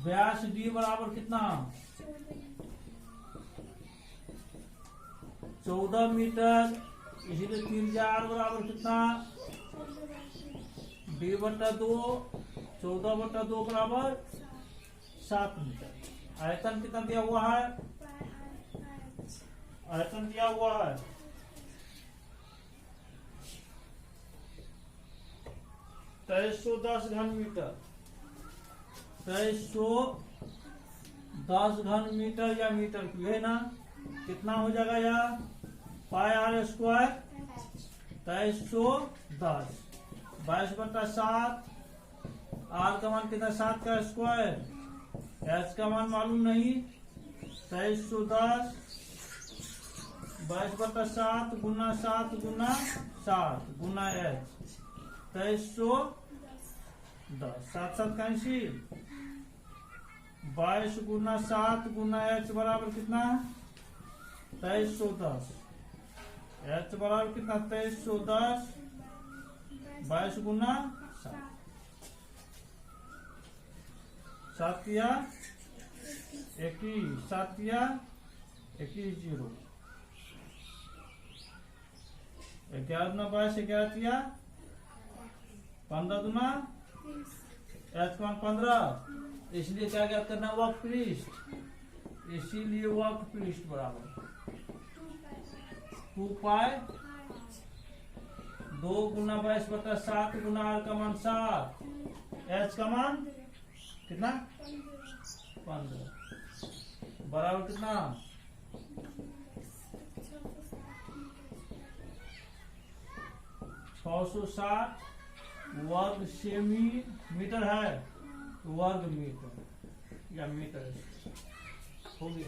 व्यास D बराबर कितना 14 metre, इसीलिए त्रिज्या आर बराबर कितना डी बटा 2, 14 बटा 2 बराबर 7 मीटर। आयतन कितना दिया हुआ है, आयतन दिया हुआ है 2310 घन मीटर, 2310 घन मीटर या मीटर क्यूब है ना। कितना हो जाएगा यार, पाई आर स्क्वायर 2310, 22/7, आर का मान कितना 7 का स्क्वायर, एच का मान मालूम नहीं, 2310 22/7 गुना 7 गुना 7 गुना एच 2310, 7 कैंसिल, 22 गुना 7 गुना एच बराबर कितना 2310, एच बराबर कितना 2310, 22 गुना 7 या 21, 7 या 21, 0, 11 दूना 22, 11 या 15 दूना एच मान 15, इसलिए क्या ज्ञात करना वर्क पृष्ठ, इसीलिए वर्क पृष्ठ बराबर 2 पाई 2 गुना 22/7 गुना आर का मान 7, एच का मान कितना 15 बराबर कितना 660 वर्ग सेमी-मीटर है, वर्ग मीटर या मीटर हो गया।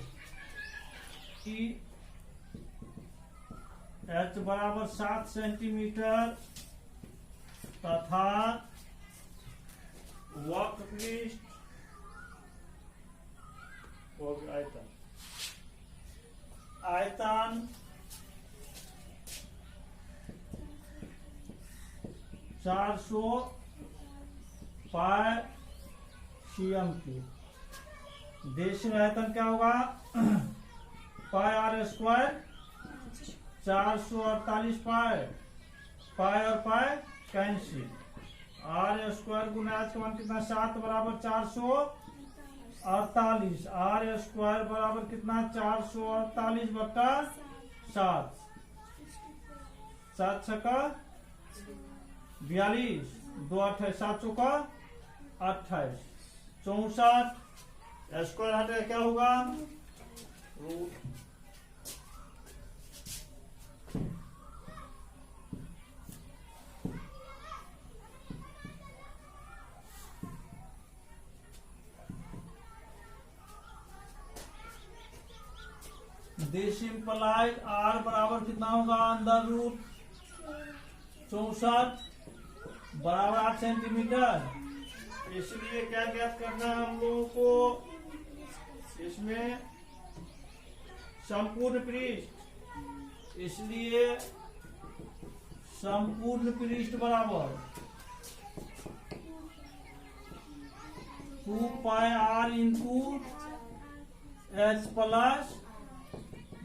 एच बराबर 7 सेंटीमीटर तथा वर्ग पृष्ठ आयतन, आयतन 400 पाई सीएम की, देश में आयतन क्या होगा पाई आर स्क्वायर 448 पाई, पाई और पाई कैंसिल, आर स्क्वायर गुना एच का मान कितना 7 बराबर 448, आर स्क्वायर बराबर कितना 448/7, 7 छक्का 42, 2 28, 7 चौका 28, 64, स्क्वायर हटे क्या होगा रूट, डेसिमलाइज आर बराबर कितना होगा अंडर रूट 64 बराबर 8 सेंटीमीटर, इसलिए क्या ज्ञात करना है हम लोगों को, इसमें संपूर्ण पृष्ठ, इसलिए संपूर्ण पृष्ठ बराबर 2 pi r into h plus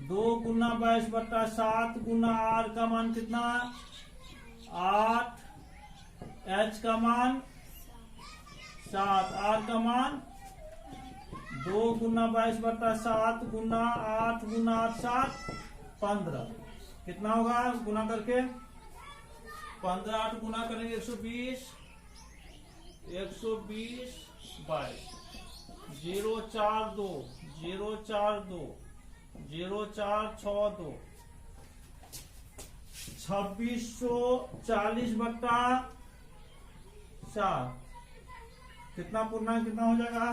2 गुना 22/7 गुना आर का मान कितना 8, एच का मान 7, आर का मान 2 गुना 22/7 गुना 8 गुना 8 7 15, कितना होगा गुना करके 15 8 गुना करेंगे 120 22, 042 042 0462 2640/7, कितना पूर्णांक कितना हो जाएगा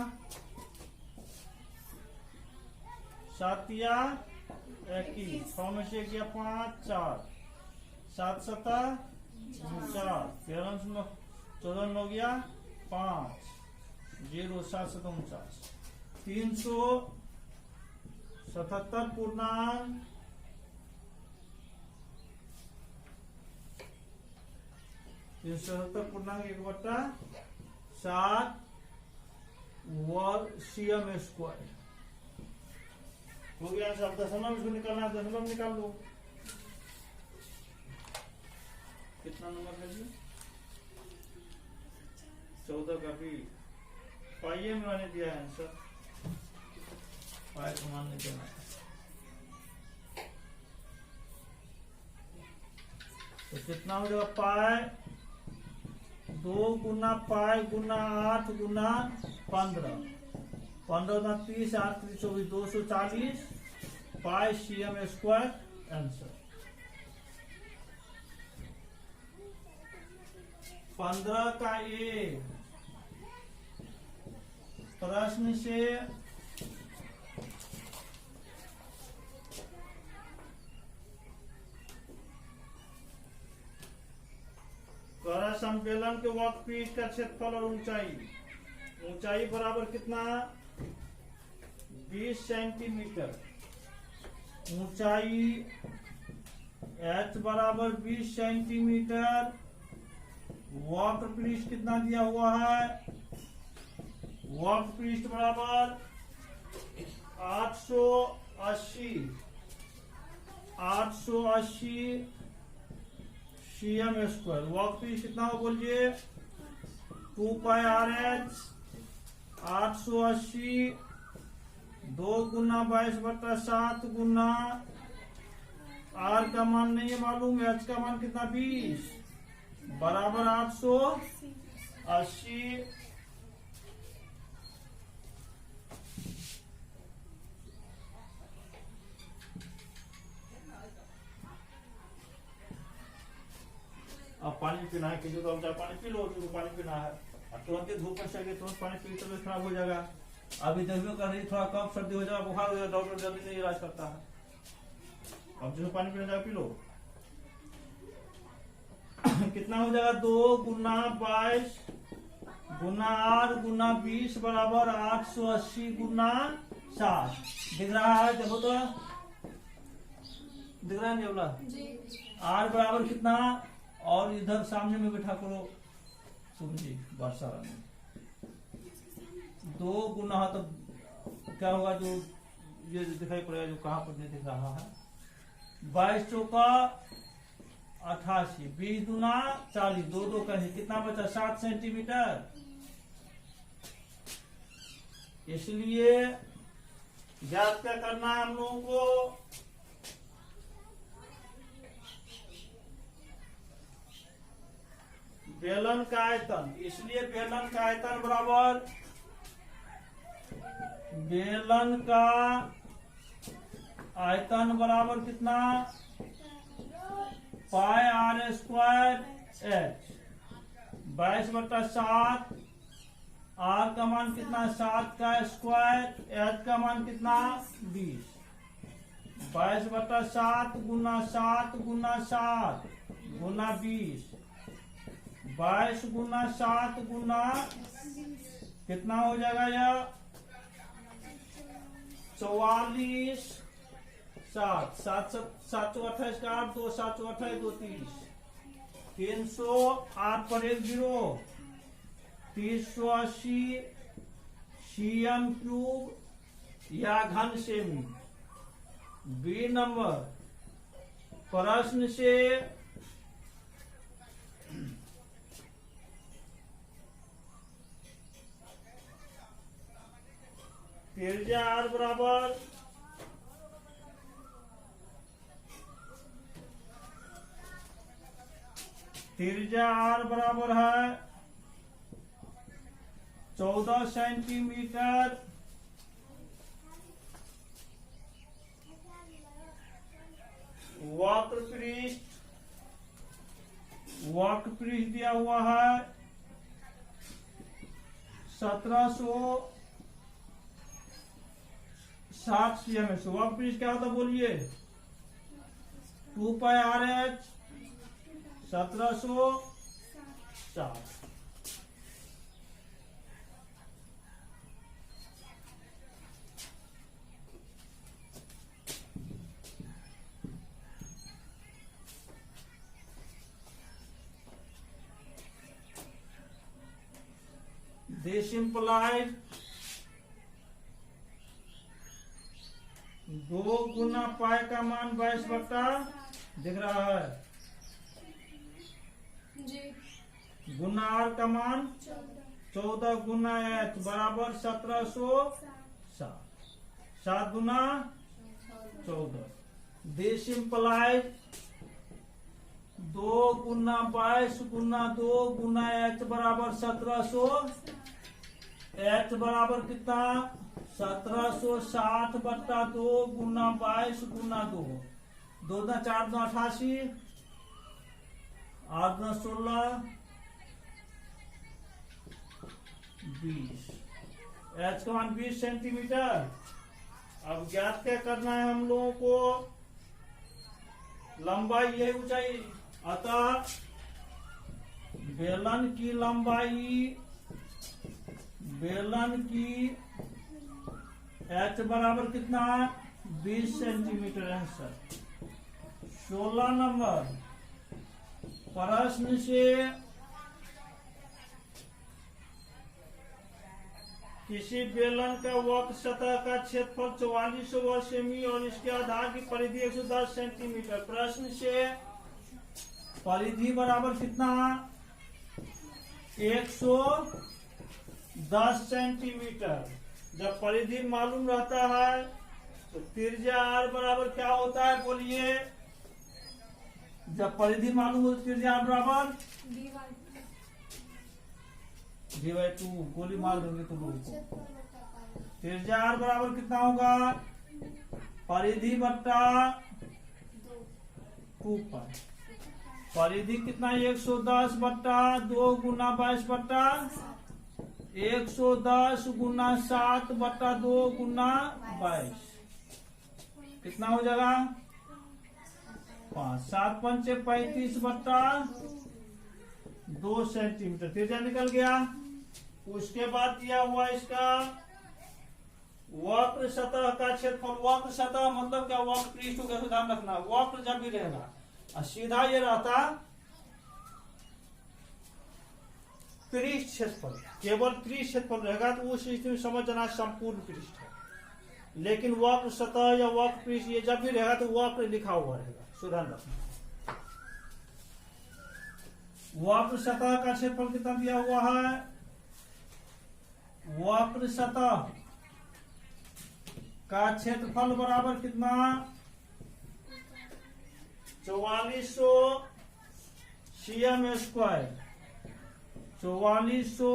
7 या 21, 6 में से 1 या 5 4, 7 7 4, 13 में 14 9 गया 5, 0 7 7 49, 377 पूर्णांक 1/7 वर्ग CM स्क्वायर। हो गया आंसर। दशमलव इसको निकालना है, दशमलव निकाल लो। कितना नंबर है जी? 14 का भी पाइए में मैंने दिया है आंसर, पाई को मान नहीं देना है। तो कितना हो जाएगा? पाई 2 गुना पाई गुना 8 गुना 15, 15 30, 8 24, 240 पाई CM स्क्वायर आंसर। 15 का ए प्रश्न से समपेलन के वक्रपीठ का क्षेत्रफल और ऊंचाई, ऊंचाई बराबर कितना? 20 सेंटीमीटर। ऊंचाई h बराबर 20 सेंटीमीटर। वक्रपृष्ठ कितना दिया हुआ है? वक्रपृष्ठ बराबर 880 CM स्क्वायर। वक्रपृष्ठ कितना हो बोलिए? 2 पाई RH 880 2 गुना 22/7 गुना R का मान नहीं है मालूम, H का मान कितना? 20 बराबर 880। अब पानी पीना है, किसी को पानी पी लो, जो पानी पीना है। तुरंत धूप में चलिए, तुरंत पानी पी तो खराब हो जाएगा। अभी देखो कर रही, थोड़ा कम सर्दी हो जाएगा, बुखार हो जाएगा, डॉक्टर जल्दी नहीं इलाज करता है। अब जो पानी पीना जाए पी लो। कितना हो जाएगा? 2 गुना 22 गुना 8 गुना 20 बराबर 880 गुना 7। दिख रहा है? देखो तो, दिख रहा है नहीं बोला? R बराबर कितना? और इधर सामने में बैठा करो सूर्य वर्षा में। 2 गुना तो क्या होगा? जो ये दिखाई पड़ेगा, जो कहाँ पर नहीं दिख रहा है। 22 चौका 88, 20 गुना 40, 2 2 का है, कितना बचा? 7 सेंटीमीटर। इसलिए ज्ञात क्या करना है हम लोगों को? बेलन का आयतन। इसलिए बेलन का आयतन बराबर, बेलन का आयतन बराबर कितना? पाई R स्क्वायर H 22/7। R का मान कितना? 7 का स्क्वायर। H का मान कितना? 20। 22/7 गुना 7 गुना 7 गुना 20, 22 गुना 7 गुना कितना हो जाएगा? यह 44 7 7 7 28 का 8 2 7 28 2 30 308 पर 1 0 380 CM क्यूब या घन सेमी। बी नंबर प्रश्न से त्रिज्या R बराबर है 14 सेंटीमीटर। वक्रपृष्ठ दिया हुआ है 1760 CM। वक्रपृष्ठ क्या होता बोलिए? 2 पाई RH 1760। This implies 2 गुना पाई का मान 22 बट्टा दिख रहा है जी। गुना आर का मान 14 गुना एच बराबर 1760। 7 गुना 14। This implies 2 Guna 22 Guna 2 Guna H बराबर 1700। एच बराबर कितना 1760 बट्टा 2 गुना 22 गुना 2। 2 दूना 4 दूना 88, 8 दूना 16, 20। एच का मान 20 सेंटीमीटर। अब ज्ञात क्या करना है हम लोगों को, लंबाई यही ऊंचाई, अतः बेलन की लंबाई, बेलन की एच बराबर कितना 20 सेंटीमीटर। आंसर 16 नंबर प्रश्न से किसी बेलन का वक्र सतह का क्षेत्रफल 44 वर्ग सेमी और इसके आधार की परिधि 110 सेंटीमीटर। प्रश्न से परिधि बराबर कितना 110 सेंटीमीटर। जब परिधि मालूम रहता है तो त्रिज्या आर बराबर क्या होता है बोलिए। जब परिधि मालूम हो तो त्रिज्या आर बराबर d/2। गोली मार देंगे तो लोगों को। त्रिज्या आर बराबर कितना होगा परिधि बट्टा 2 पाई। परिधि कितना 110 बट्टा 2 गुना 22 बट्टा 110 गुना 7 बट्टा 2 गुना 22 कितना हो जाएगा 5। 7 पंचे 35 बट्टा 2 सेंटीमीटर। त्रिज्या निकल गया। उसके बाद दिया हुआ इसका वक्र सतह का क्षेत्रफल। वक्र सतह मतलब क्या, वक्र पृष्ठ का ध्यान रखना। वक्र जब भी रहेगा और सीधा ये रहता पृष्ठ क्षेत्रफल, केवल पृष्ठ क्षेत्रफल रहेगा तो उस स्थिति में समझ जाना संपूर्ण पृष्ठ है। लेकिन वक्र सतह या वक्र पृष्ठ ये जब भी रहेगा तो वक्र लिखा हुआ रहेगा, ध्यान रखना। वक्र सतह का क्षेत्रफल कितना दिया हुआ है, वक्र सतह का क्षेत्रफल बराबर कितना 4400 cm स्क्वायर। 4400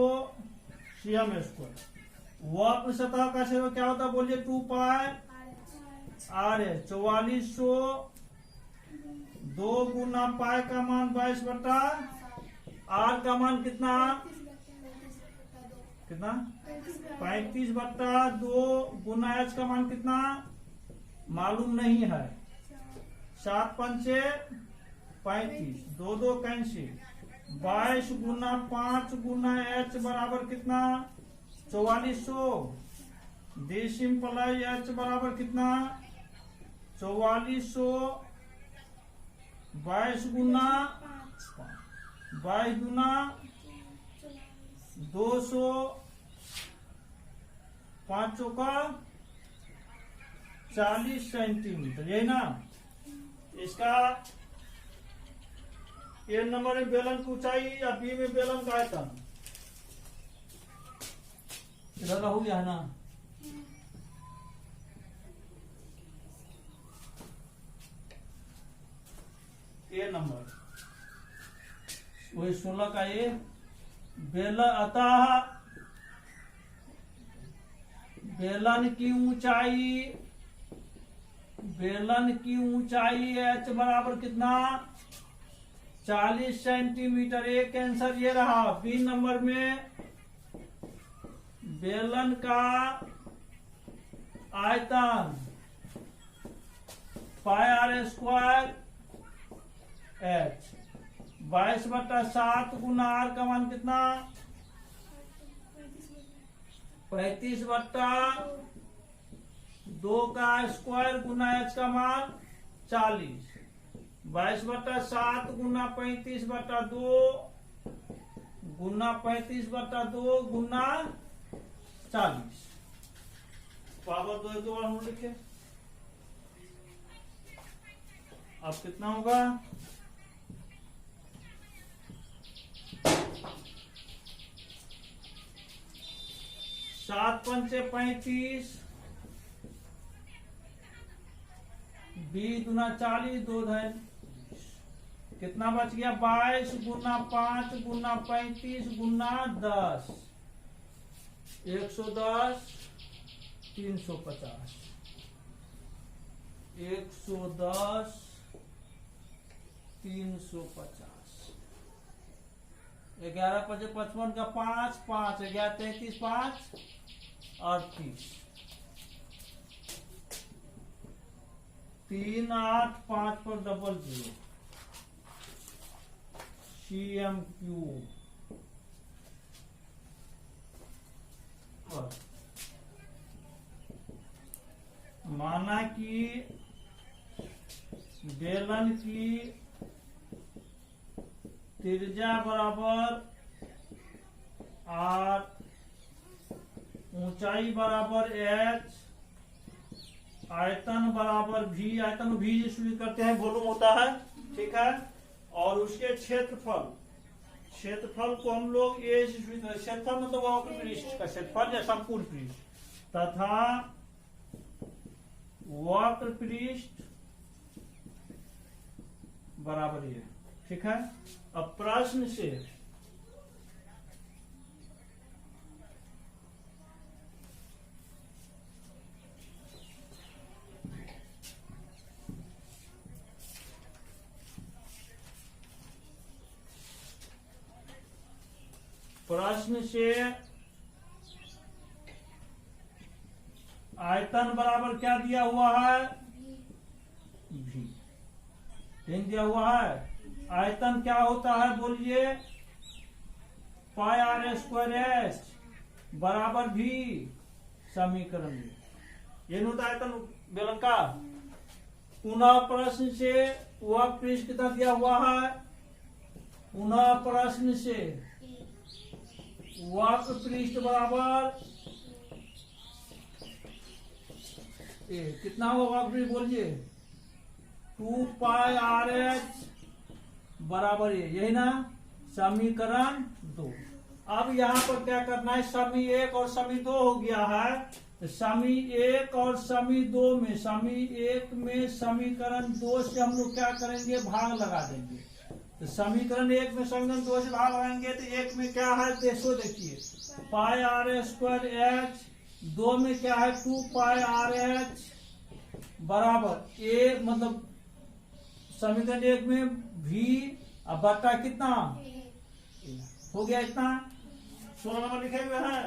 cm square. वक्र सतह का क्षेत्रफल क्या होता है बोलिए 2 पाई आर है। 4400 2 गुना पाई का मान 22 बट्टा आर का मान कितना 35 बट्टा 2 गुना एच का मान कितना मालूम नहीं है। 7 पंचे 35, 2 2 कैंसिल। 22 गुना 5 गुना एच बराबर कितना 4400। दिस इम्प्लाइज एच बराबर कितना 4400 22 गुना 22 गुना 200 5 का 40 सेंटीमीटर, यही ना। इसका ए नंबर में बेलन की ऊंचाई या बी में बेलन का आयतन इधर हो गया है ना। ए नंबर वही 16 का ये बेलन। अतः बेलन की ऊंचाई एच बराबर कितना 40 सेंटीमीटर। एक आंसर ये रहा। बी नंबर में बेलन का आयतन पाई आर स्क्वायर एच 22 बट्टा 7 गुना आर का मान कितना 35 बट्टा 2 का स्क्वायर गुना एच का मान 40। 22 बट्टा 7 गुना 35 बट्टा 2 गुना 35 बट्टा 2 गुना 40 पावर 2 एक बार हम लिखे अब कितना होगा? 7 पंचे 35, 20 दूना 40, 2 धन कितना बच गया? 22 गुना 5 गुना 35 गुना 10, 110, 350, 110, 350, 11 पचे 55 का 5, 5 11 33, 5 38, 3 8 5 पर डबल 0, CMQ माना कि बेलन की त्रिज्या बराबर R, ऊंचाई बराबर H, आयतन बराबर V, आयतन V से शुरू करते हैं, वॉल्यूम होता है, ठीक है। और उसके क्षेत्रफल को हम लोग A से शुरू करते हैं। क्षेत्रफल मतलब वक्र पृष्ठ का क्षेत्रफल या संपूर्ण पृष्ठ तथा वक्र पृष्ठ बराबर ये, ठीक है। अब प्रश्न से आयतन बराबर क्या दिया हुआ है? V दिया हुआ है। आयतन क्या होता है बोलिए? पाई R स्क्वायर H बराबर V, समीकरण में ये होता है आयतन बेलन का। पुनः प्रश्न से वह पृष्ठ कितना दिया हुआ है? पुनः प्रश्न से वक्र पृष्ठ बराबर कितना होगा वक्र पृष्ठ बोलिए? 2 पाई RH बराबर यही ना, समीकरण 2। अब यहाँ पर क्या करना है? समी 1 और समी 2 हो गया है, तो समी 1 और समी 2 में, समी 1 में समीकरण 2 से हम लोग क्या करेंगे? भाग लगा देंगे। तो समीकरण 1 में समीकरण 2 से भाग लगाएंगे तो 1 में क्या है? देखिए पाई R स्क्वायर H, 2 में क्या है? 2 पाई RH बराबर A, मतलब समीकरण 1 में V अब बटा कितना हो गया? इतना 16 नंबर लिखे हुए हैं।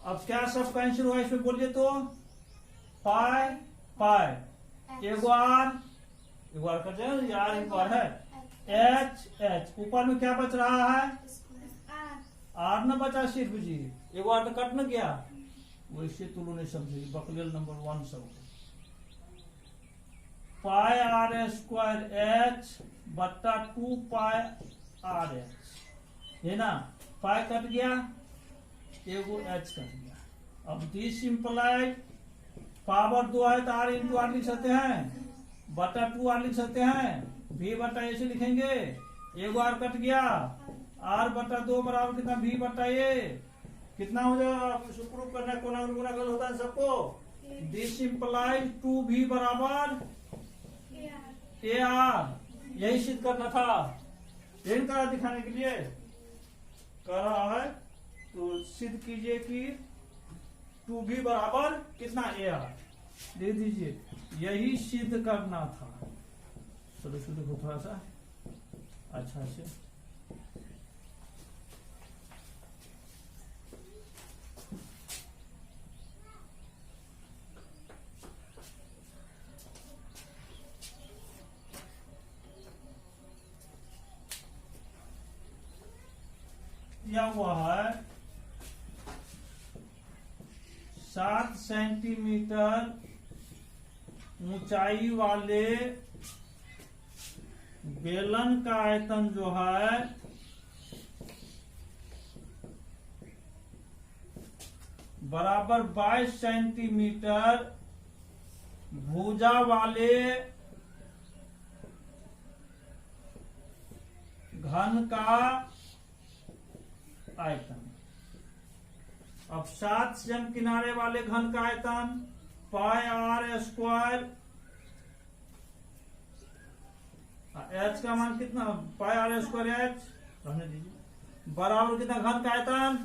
अब क्या सब कैंसिल हुआ इसमें बोलिए तो? पाई पाई एगो आर कर जाए, यार एक बार है H ऊपर में क्या बच रहा है? आर न बचा सिर्फ जी, एक बार तो कट न गया। वैसे तुम लोग ने समझे, बकलेल नंबर 1 सब पाई R स्क्वायर H बट्टा 2 पाई RH, है ना। पाई कट गया, एगो H कट गया। अब दिस सिंपलाई पावर 2 है तो R इंटू R लिख सकते हैं, बटा 2R लिख सकते हैं, V बटा A से लिखेंगे। एगो R कट गया, R बटा 2 बराबर कितना? V बटा A। कितना हो जाएगा? प्रूफ करना है, कोना गुना गल होता है सबको। दिस इंप्लाइज 2V बराबर AR, यही सिद्ध करना था, यही करा दिखाने के लिए कर रहा है। तो सिद्ध कीजिए कि 2V बराबर कितना? AR दे दीजिए, यही सिद्ध करना था। चलो शुरू को थोड़ा सा अच्छा से दिया हुआ है 7 सेंटीमीटर ऊंचाई वाले बेलन का आयतन जो है बराबर 22 सेंटीमीटर भुजा वाले घन का आयतन। अब 7 सम किनारे वाले घन का आयतन पाई आर स्क्वायर। एच का मान कितना, पाई आर स्क्वायर एच रहने दीजिए, बराबर कितना घन का आयतन,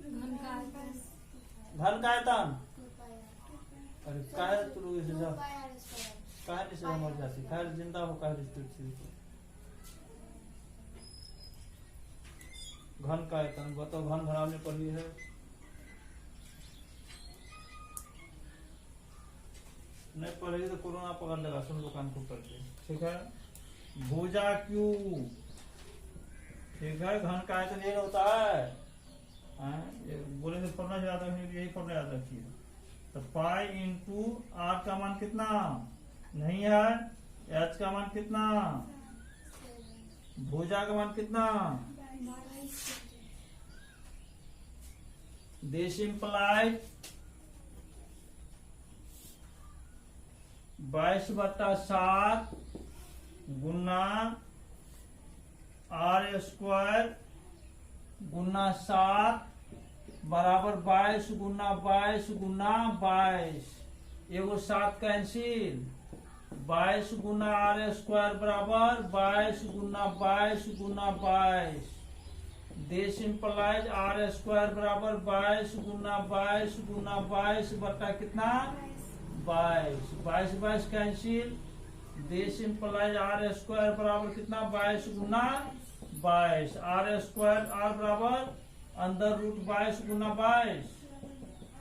घन का आयतन घन का आयतन। अरे काहे तू लोग ऐसे जा, काहे नहीं से मर जाती, काहे जिंदा हो, काहे रिश्ते घन का आयतन बताओ। घन घनाने पर ही है, नहीं पढ़ेगी तो कोरोना पकड़ लेगा, सुन लो कान को करके, ठीक है। भुजा क्यू, ठीक है। घन का आयतन ये होता है, बोलेंगे फॉर्मूला याद रखिए, यही फॉर्मूला याद रखिए। तो पाई इंटू आर का मान कितना नहीं है, एच का मान कितना, भुजा का मान कितना, दिस इंप्लाइज 22/7 गुना आर स्क्वायर गुना 7 बराबर 22 गुना 22 गुना 22, एगो 7 कैंसिल, 22 गुना आर स्क्वायर बराबर 22 गुना 22 गुना 22, दिस इंप्लाइज आर स्क्वायर बराबर 22 गुना 22 गुना 22 बटा कितना 22, 22 22 cancel, this implies r square बराबर कितना 22 गुना 22, आर स्क्वायर आर बराबर अंदर रूट 22 गुना 22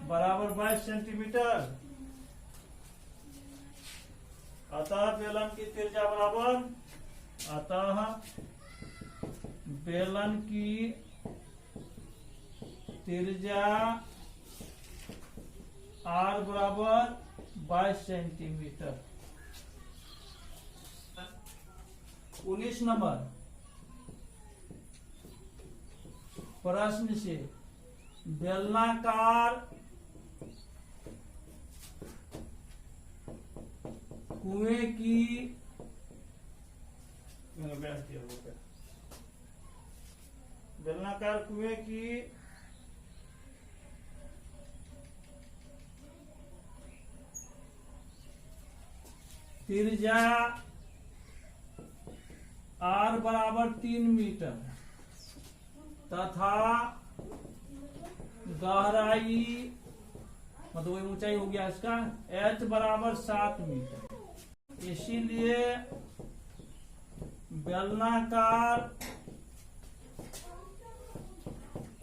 बराबर 22 सेंटीमीटर। अतः बेलन की त्रिज्या बराबर, अतः बेलन की त्रिज्या आर बराबर 22 सेंटीमीटर। 19 नंबर प्रश्न से बेलनाकार कुएं की बेलनाकार कुएं की त्रिज्या आर बराबर 3 मीटर तथा गहराई मतलब वही ऊंचाई हो गया इसका एच बराबर 7 मीटर। इसीलिए बेलनाकार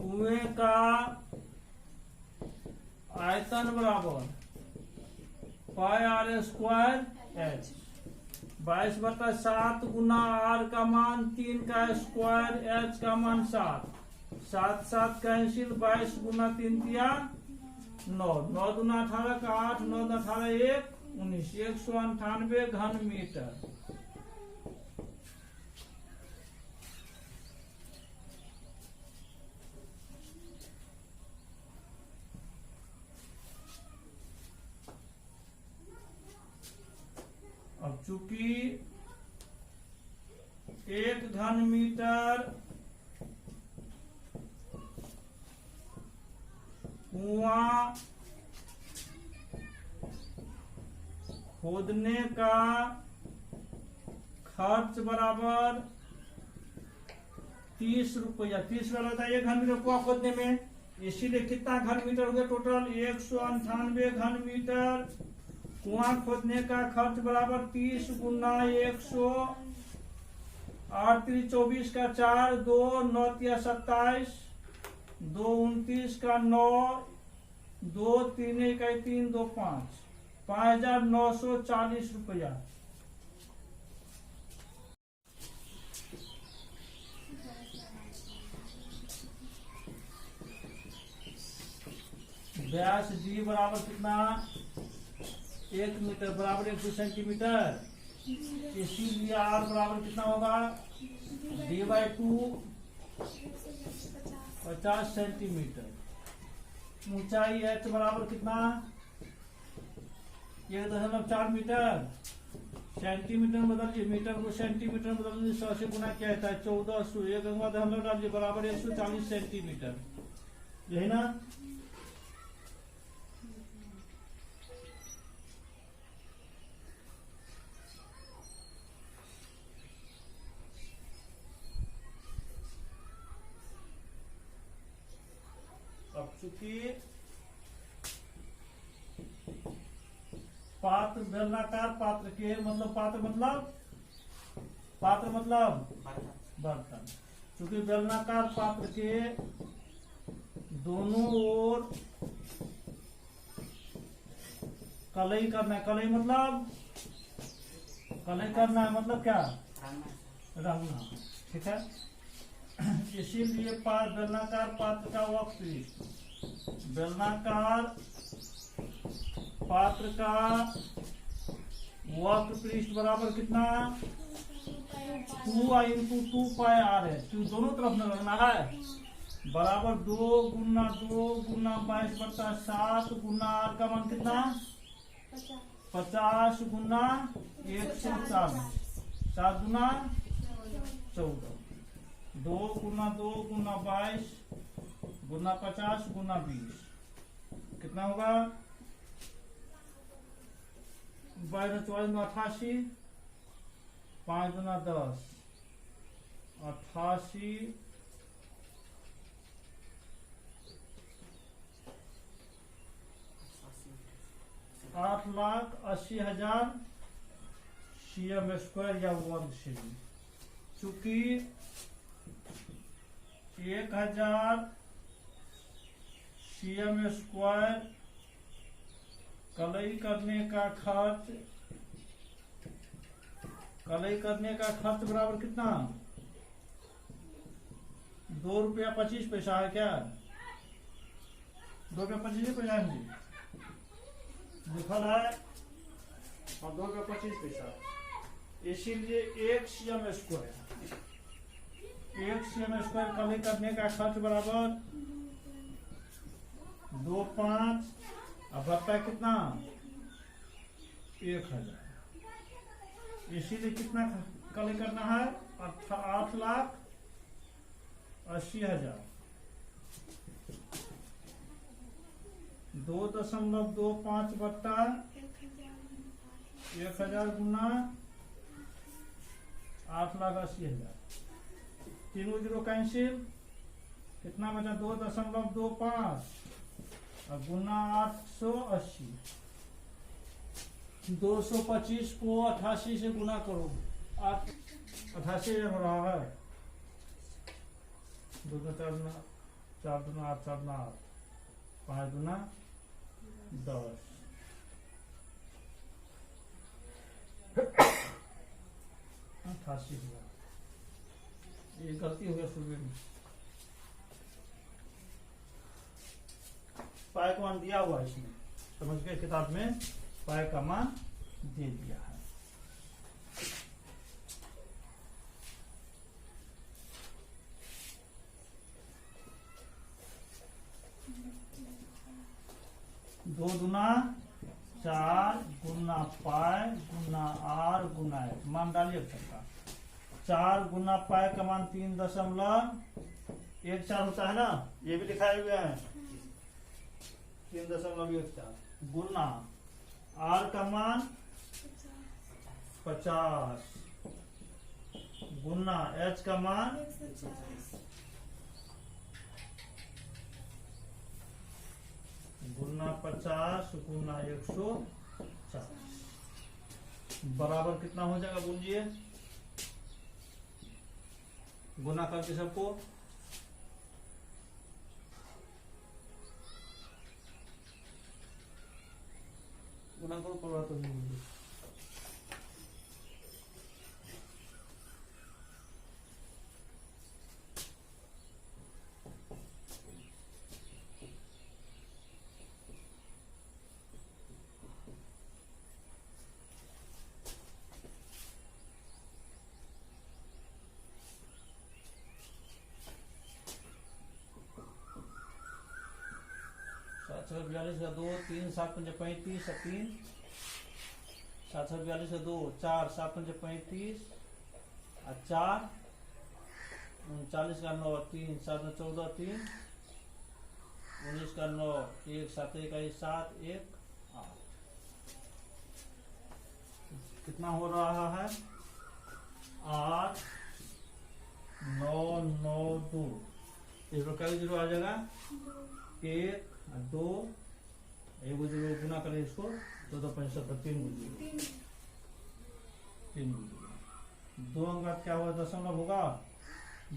कुएं का आयतन बराबर पाई आर स्क्वायर एच, 22/7 गुना आर का मान 3 का स्क्वायर एच का मान 7, 7 7 कैंसिल, 22 गुना 3 दिया 9, 9 दूना 18 का 8, 9 18 1 19, 198 घन मीटर। अब चूंकि 1 घन मीटर कुआं खोदने का खर्च बराबर 30 रुपया, 30 वाला होता है 1 घन मीटर कुआं खोदने में, इसीलिए कितना घन मीटर हो गया टोटल 198 घन मीटर। कुआं खोदने का खर्च बराबर 30 गुना 100, 8 3 24 का 4, 2 9 3 27, 2 29 का 9, 2 3 1 3 2 5, 5,940 रुपया। व्यास डी बराबर कितना 1 मीटर बराबर 100 सेंटीमीटर, इसीलिए आर बराबर कितना होगा D/2 50 सेंटीमीटर। ऊंचाई h बराबर कितना 1.4 मीटर। सेंटीमीटर में बदलिए, मीटर को सेंटीमीटर में बदलिए, 100 से गुना क्या होता है 1400। एक अंक बाद हम लोग डालिए बराबर 140 सेंटीमीटर, यही ना। अब चूंकि पात्र बेलनाकार पात्र के मतलब पात्र मतलब बर्तन। चूंकि बेलनाकार पात्र के दोनों ओर कलई करना है। कलई मतलब कलई करना है मतलब क्या, रंगना, ठीक है। इसीलिए बेलनाकार पात्र का वक्र, बेलनाकार पात्र का वक्र पृष्ठ बराबर कितना 2i इंटू 2 पाई आर है। तो दोनों तरफ में लगना है, बराबर 2 गुना 22/7 गुना आर का मान कितना 50 गुना 140, 7 गुना 14, 2 गुना 22 गुना 50 गुना 20 कितना होगा 88, 5 गुना 10 88, 8,80,000 cm स्क्वायर या वर्ग सेमी। चूंकि 1000 cm स्क्वायर कलई करने का खर्च बराबर कितना 2 रुपया 25 पैसा है क्या, 2 रुपया 25 पैसा है लिखल है, और 2 रुपया 25 पैसा। इसीलिए 1 cm स्क्वायर कलई करने का खर्च बराबर 2,5 अब बता कितना 1000। इसीलिए कितना कलई करना है 8,80,000। 2.25 बट्टा 1000 गुना 8,80,000। तीनों जीरो कैंसिल, कितना बचा 2.25 और गुना 880। 225 को 88 से गुना करो, 88 हो रहा है, 2 4 4 8 4 8 5 गुना 10 88 हुआ। ये गलती हो गया सुबह में, पाई का मान दिया हुआ है इसमें, समझ गए, किताब में पाई का मान दे दिया है। दो दुना 4 गुना पाई गुना आर गुना 1 मान डालिए सबका। 4 गुना पाई का मान 3.14 होता है ना, ये भी लिखाए हुए हैं 3.14 गुना आर का मान 50 गुना एच का मान 140 गुना 50 गुना 140 बराबर कितना हो जाएगा बोलिए, गुना करके सबको गुना करो, पढ़ा तो नहीं मुझे। 742 का 2 3 7 5 35 3 742 का 2 4 7 5 35 और 4 39 का 9 3 7 14 3 19 का 9 1 7 1 7 1 8 कितना हो रहा है 8 9 9 2 इस प्रकार की जीरो आ जाएगा 1 2 एक जीरो गुना करें इसको 14 3 जीरो 3 दो अंक का क्या हुआ दशमलव होगा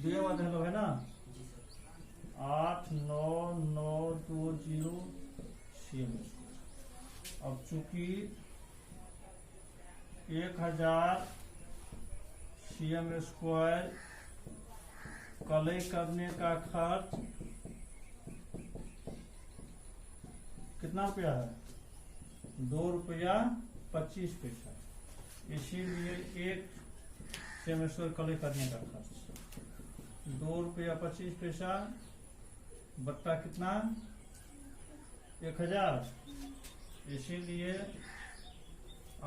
2 दशमलव है ना 8 9 9 2 0 CM। अब चूंकि 1000 CM स्क्वायर कलई करने का खर्च कितना रुपया है 2 रुपया 25 पैसा। इसीलिए एक सेमेस्टर कलई करने का खर्च 2 रुपया 25 पैसा बट्टा कितना 1000। इसीलिए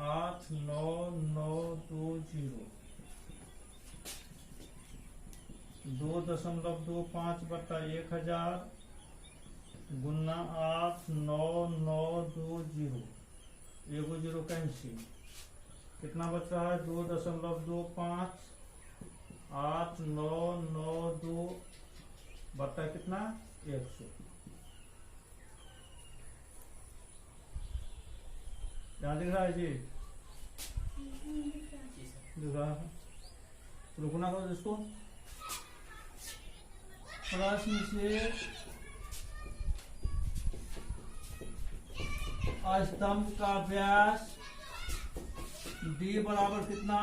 8 9 9 2 0 2.25 बट्टा 1000 गुना 8 9 9 2 0 एगो जीरो कैंसिल कितना बच रहा है 2.25 8 9 9 2 बट्टा कितना 100। यहाँ दिख रहा है जी दिख रहा है तो गुना करो इसको प्रश्न से स्तंभ का व्यास डी बराबर कितना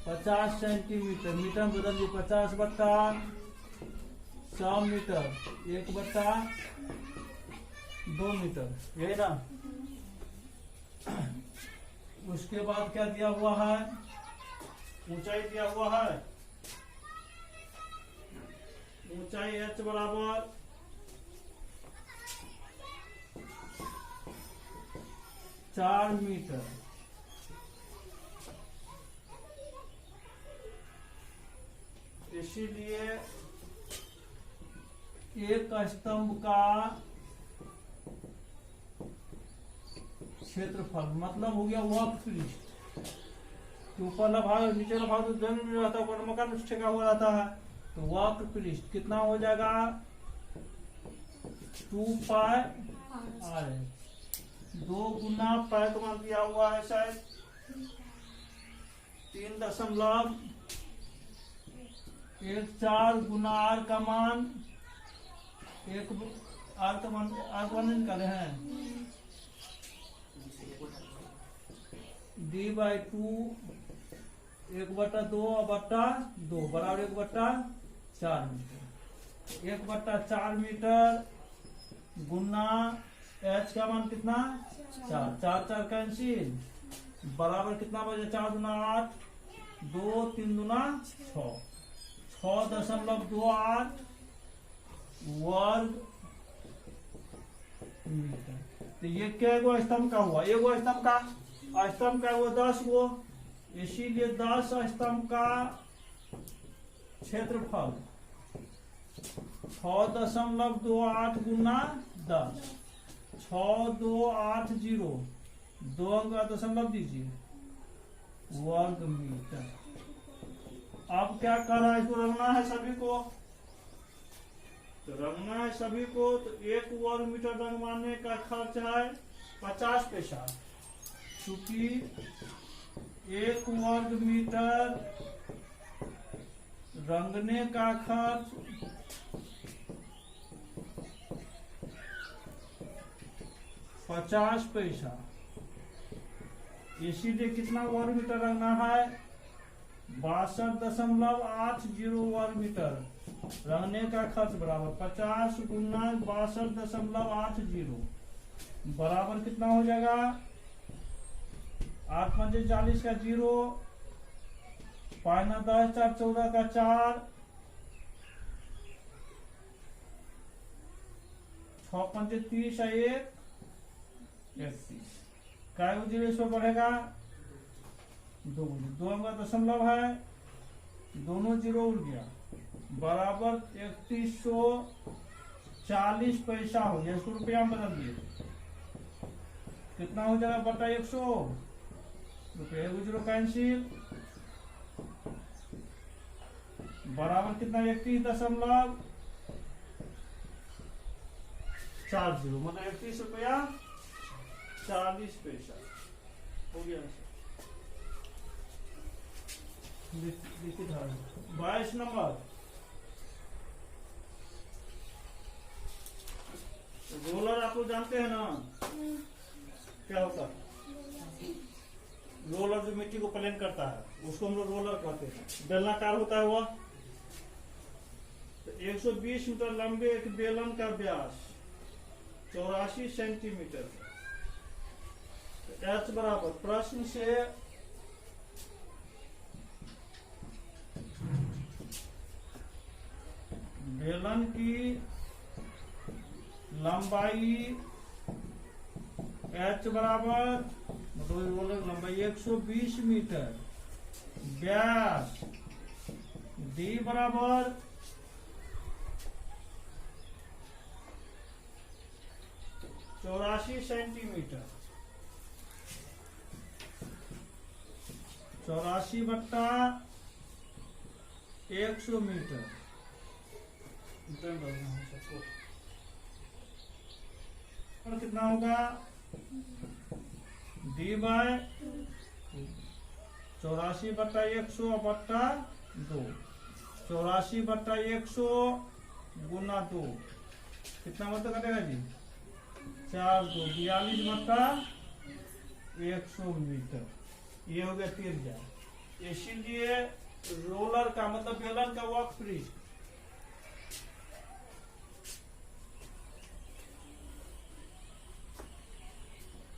50 सेंटीमीटर मीटर बदल दी 50 बट्टा 100 मीटर 1 बट्टा 2 मीटर यही ना। उसके बाद क्या दिया हुआ है ऊंचाई दिया हुआ है ऊंचाई h बराबर 4 मीटर। इसीलिए एक स्तंभ का क्षेत्रफल मतलब हो गया वक्र पृष्ठ ऊपर ला भाग नीचे ला भाग तो जमीन में रहता है मकान में ठेका हुआ रहता है तो वक्र पृष्ठ कितना हो जाएगा 2 पाई आर 2 गुना पाई का मान दिया हुआ है शायद 3.14 गुना आर का मान आर का मान निकाले हैं डी बाई 2 1/2 बट्टा 2 बराबर 1/4 मीटर 1/4 मीटर गुना एच का मान कितना 4 4 कैंसिल बराबर कितना बजे 4 गुना 8 2 3 गुना 6 6.28 वर्ग मीटर। तो ये क्या गो स्तंभ का हुआ एगो स्तंभ का वो 10 गो इसीलिए 10 स्तंभ का क्षेत्रफल 6.28 गुना 10 6280 2 अंक का दशमलव दीजिए वर्ग मीटर। अब क्या कर रहा है इसको रंगना है सभी को तो रंगना है सभी को तो 1 वर्ग मीटर रंगवाने का खर्च है 50 पैसा क्योंकि 1 वर्ग मीटर रंगने का खर्च 50 पैसा। इसीलिए कितना वर्ग मीटर रंगना है 62.80 वर्ग मीटर रंगने का खर्च बराबर 50 गुना 62.80 बराबर कितना हो जाएगा 8 5 40 का 0 5 10 4 14 का 4 6 पंचे 30 और 1 31। काय जीरो इसमें बढ़ेगा 2 अंक का दशमलव है, दोनों जीरो उड़ गया, बराबर 3140 पैसा हो गया। इसको रुपया में बदल दिए, कितना हो जाएगा बटा 100 रुपये, जीरो कैंसिल, बराबर कितना 31.40, मतलब 31 रुपया 40 पैसा हो गया। 22 नंबर, रोलर आप लोग जानते हैं ना क्या होता है? रोलर जो मिट्टी को प्लेन करता है उसको हम लोग रोलर कहते हैं। बेलनाकार होता है वह। तो 120 मीटर लंबे एक बेलन का व्यास 84 सेंटीमीटर। एच बराबर, प्रश्न से बेलन की लंबाई एच बराबर, मतलब लंबाई 120 मीटर, व्यास डी बराबर 84 सेंटीमीटर, 84 बट्टा 100 मीटर। और कितना होगा डी बाय 84 बट्टा 100 बट्टा 2, 84 बट्टा 100 गुना 2, कितना मतलब कटेगा जी 4 2 42 बट्टा 100 मीटर। ये हो गया 3000। इसीलिए रोलर का मतलब बेलन का वर्क पृष्ठ,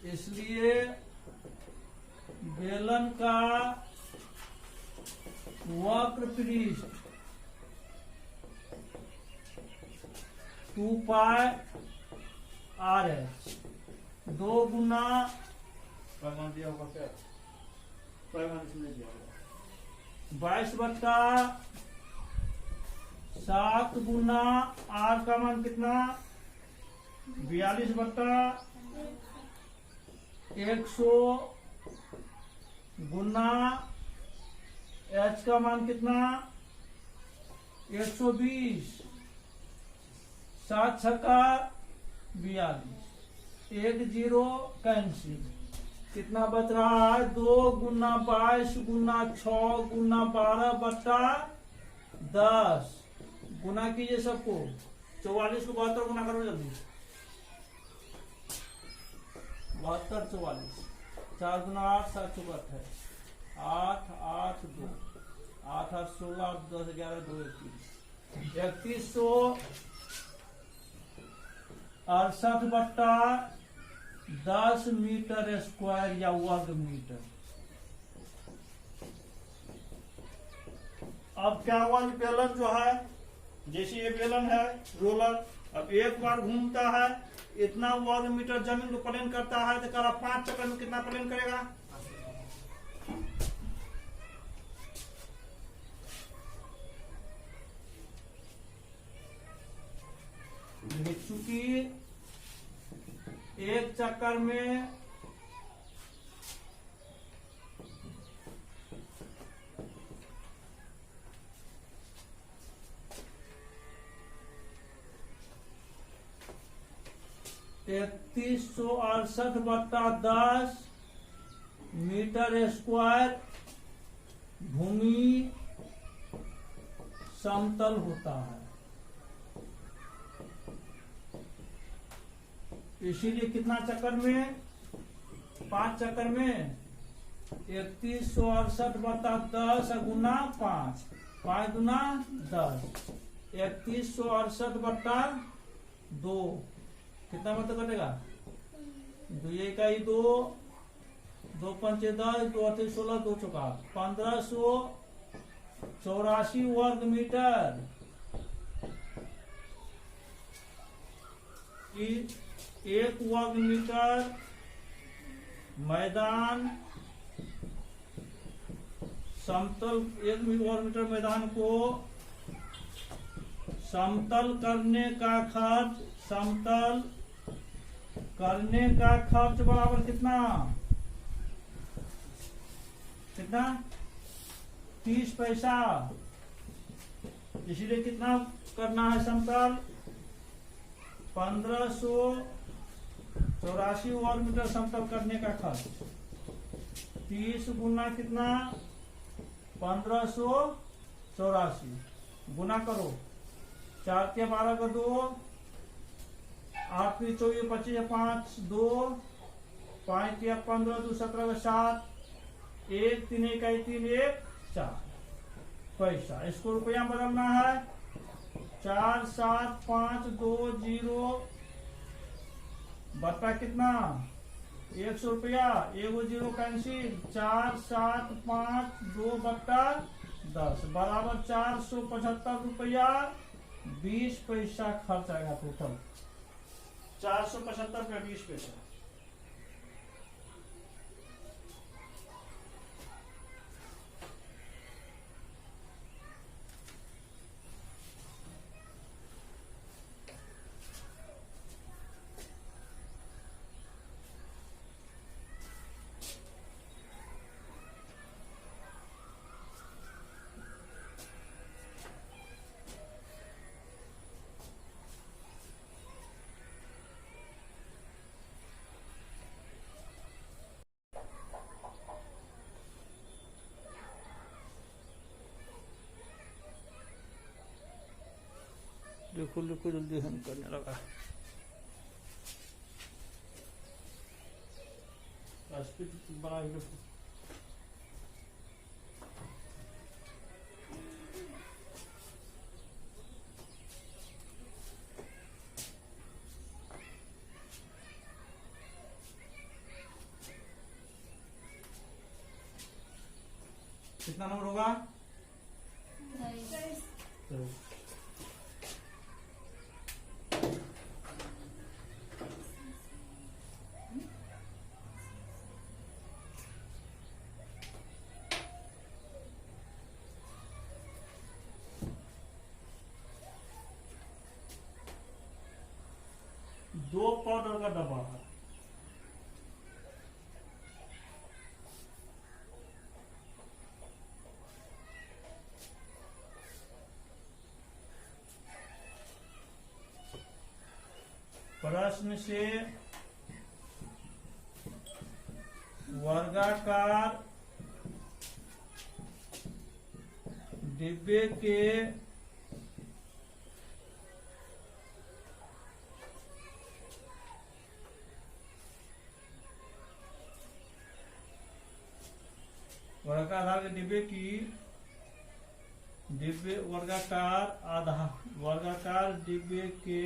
इसलिए बेलन का वक्र पृष्ठ 2 पाई आर एच, 2 गुना पैमाना दिया होगा क्या, पैमाना इसमें दिया होगा 22 बट्टा 7 गुना आर का मान कितना 42 बट्टा 100 गुना एच का मान कितना 120, 7 छक्का 42, 1 जीरो कैंसिल, कितना बच रहा है 2 गुना 22 गुना 6 गुना 12 बट्टा 10, गुना कीजिए सबको, 44 को 72 गुना करो जल्दी, 72 44, 4 गुना 8 7 चौका 8 8 2 8 8 16 10 11 2 3168 बट्टा 10 मीटर स्क्वायर या वर्ग मीटर। अब क्या हुआ, बेलन जो है, जैसे ये बेलन है रोलर, अब एक बार घूमता है इतना वर्ग मीटर जमीन को प्लेन करता है, तो करा 5 चक्कर में कितना प्लेन करेगा, चूंकि एक चक्कर में तैतीस 168 बट्टा 10 मीटर स्क्वायर भूमि समतल होता है। इसीलिए कितना चक्कर में 5 चक्कर में 3168 बटा 10 गुना 5, 5 गुना 10, 3168 बटा 2, कितना मतलब कटेगा 2 इकाई 2, 2 पंचे 10, 2 अठे 16, 2 चौका 1584 वर्ग मीटर। कि 1 वर्ग मीटर मैदान समतल, 1 वर्ग मीटर मैदान को समतल करने का खर्च, समतल करने का खर्च बराबर कितना, कितना 30 पैसा। इसलिए कितना करना है समतल, 1584 वर्ग मीटर समतल करने का खर्च। 30 गुना कितना, 1584 गुना करो, 4 के 12 का 2, 8 के 24 25 5 2, 5 के 15 2 17 7, 1 3 1 3 1 4 पैसा। इसको रुपया बदलना है, 4 7 5 2 0 बटा कितना 100 रुपया, 1 0 कैंसिल, 4 7 5 2 बटा 10 बराबर 475 रुपया 20 पैसा खर्च आएगा टोटल, 475 रुपया 20 पैसा। देखो देखो जल्दी हम करने लगा। स्पीड बड़ा ही देखो। कितना नंबर होगा, 2 पाउडर का डब्बा है, प्रश्न से वर्गाकार डिब्बे के वर्गाकार डिब्बे की वर्गाकार डिब्बे के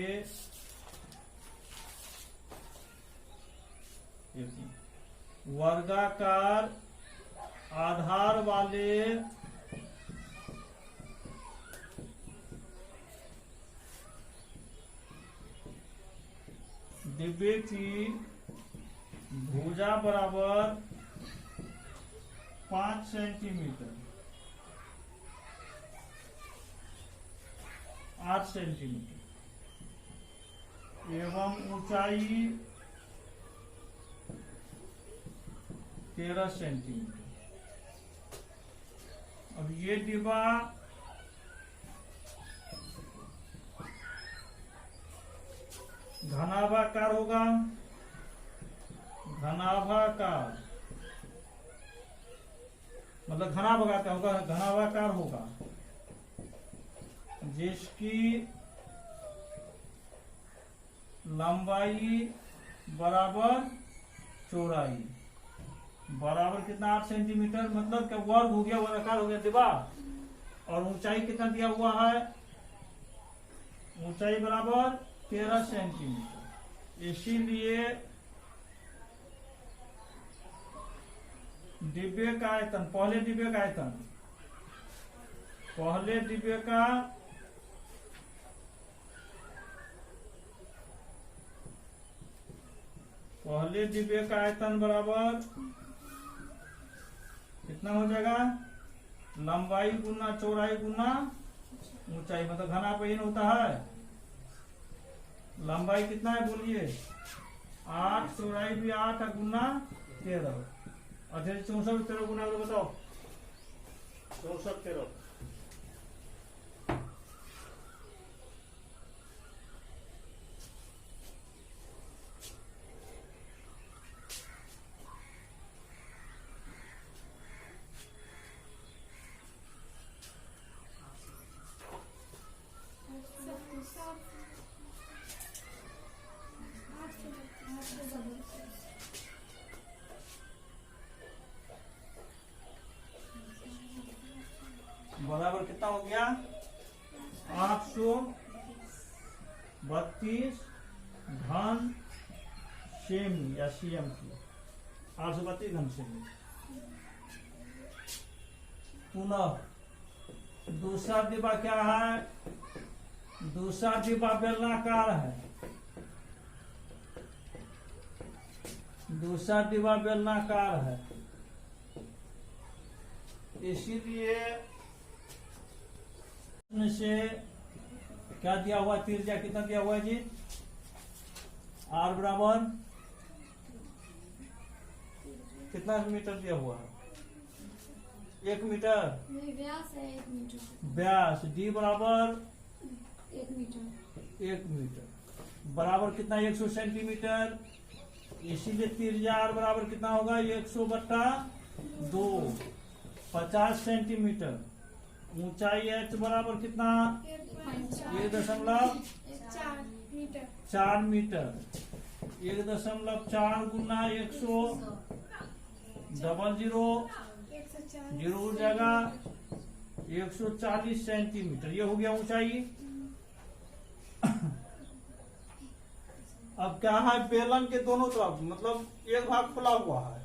वर्गाकार आधार वाले डिब्बे की भुजा बराबर 5 सेंटीमीटर, 8 सेंटीमीटर एवं ऊंचाई 13 सेंटीमीटर। अब ये डिब्बा घनाभाकार होगा, घनाभाकार मतलब घनाभाकार होगा जिसकी लंबाई बराबर चौड़ाई बराबर कितना 8 सेंटीमीटर, मतलब क्या वर्ग हो गया, वर्गाकार हो गया डिब्बा। और ऊंचाई कितना दिया हुआ है, ऊंचाई बराबर 13 सेंटीमीटर। इसीलिए डिब्बे का आयतन, पहले डिब्बे का पहले डिब्बे का आयतन बराबर कितना हो जाएगा, लंबाई गुना चौड़ाई गुना ऊंचाई, मतलब घना पहियन होता है। लंबाई कितना है बोलिए 8, चौड़ाई भी 8 गुना 13, और 64 13 गुना तो बताओ 64 13। बराबर कितना हो गया 832 घन सेमी या सीएम की, 832 घन सेमी। पुनः दूसरा डिब्बा क्या है, दूसरा डिब्बा बेलनाकार है, दूसरा डिब्बा बेलनाकार है, इसीलिए से क्या दिया हुआ, त्रिज्या कितना दिया हुआ है जी, आर बराबर कितना मीटर दिया हुआ है, 1 मीटर। नहीं, व्यास है 1 मीटर। व्यास डी बराबर 1 मीटर। 1 मीटर बराबर कितना 100 सेंटीमीटर, इसीलिए त्रिज्या आर बराबर कितना होगा 100/2, 50 सेंटीमीटर। ऊंचाई एच बराबर कितना 1.4 मीटर, 1.4 गुना 100 00 जीरो जगह 140 सेंटीमीटर, ये हो गया ऊंचाई। अब क्या है, बेलन के दोनों तरफ मतलब एक भाग खुला हुआ है,